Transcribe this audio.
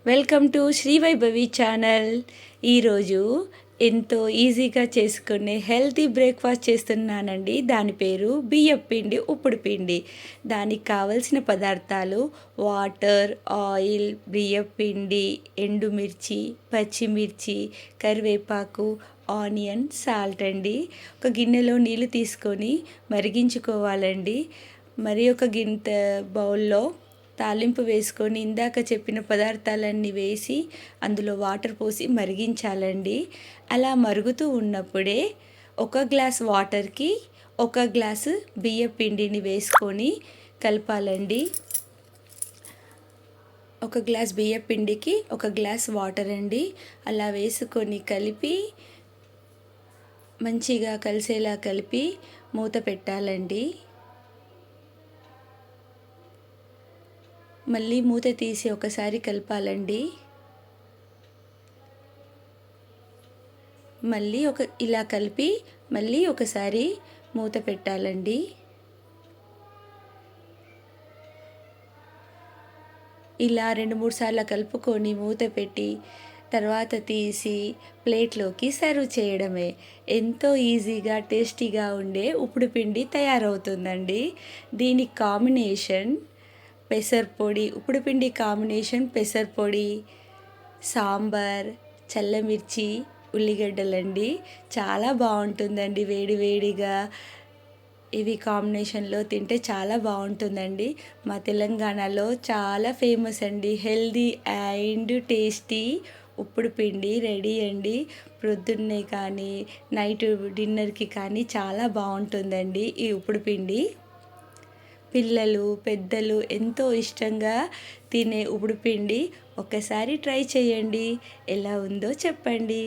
Welcome to Shri Vaibhavi channel. ఈరోజు ఎంతో ఈజీగా చేసుకునే హెల్తీ బ్రేక్ఫాస్ట్ చేస్తున్నానండి. దాని పేరు బియ్యం పిండి ఉప్పుడు పిండి. దానికి కావలసిన పదార్థాలు వాటర్, ఆయిల్, బియ్యం పిండి, ఎండుమిర్చి, పచ్చిమిర్చి, కరివేపాకు, ఆనియన్, సాల్ట్ అండి. ఒక గిన్నెలో నీళ్ళు తీసుకొని మరిగించుకోవాలండి. మరి ఒక బౌల్లో తాలింపు వేసుకొని ఇందాక చెప్పిన పదార్థాలన్నీ వేసి అందులో వాటర్ పోసి మరిగించాలండి. అలా మరుగుతూ ఉన్నప్పుడే ఒక గ్లాస్ వాటర్కి ఒక గ్లాసు బియ్యం పిండిని వేసుకొని కలపాలండి. ఒక గ్లాస్ బియ్యం పిండికి ఒక గ్లాస్ వాటర్ అండి. అలా వేసుకొని కలిపి మంచిగా కలిసేలా కలిపి మూత పెట్టాలండి. మళ్ళీ మూత తీసి ఒకసారి కలపాలండి. మళ్ళీ ఇలా కలిపి మళ్ళీ ఒకసారి మూత పెట్టాలండి. ఇలా 2-3 సార్లు కలుపుకొని మూత పెట్టి తర్వాత తీసి ప్లేట్లోకి సర్వ్ చేయడమే. ఎంతో ఈజీగా టేస్టీగా ఉండే ఉప్పుడు పిండి తయారవుతుందండి. దీనికి కాంబినేషన్ పెసరపొడి, ఉప్పుడు పిండి కాంబినేషన్ పెసరపొడి, సాంబార్, చల్లమిర్చి, ఉల్లిగడ్డలండి. చాలా బాగుంటుందండి వేడి వేడిగా. ఇవి కాంబినేషన్లో తింటే చాలా బాగుంటుందండి. మా తెలంగాణలో చాలా ఫేమస్ అండి. హెల్దీ అండ్ టేస్టీ ఉప్పుడు పిండి రెడీ అండి. ప్రొద్దున్నే కానీ నైట్ డిన్నర్కి కానీ చాలా బాగుంటుందండి ఈ ఉప్పుడు పిండి. పిల్లలు, పెద్దలు ఎంతో ఇష్టంగా తినే ఉప్పుడు పిండి. ఒకసారి ట్రై చేయండి. ఎలా ఉందో చెప్పండి.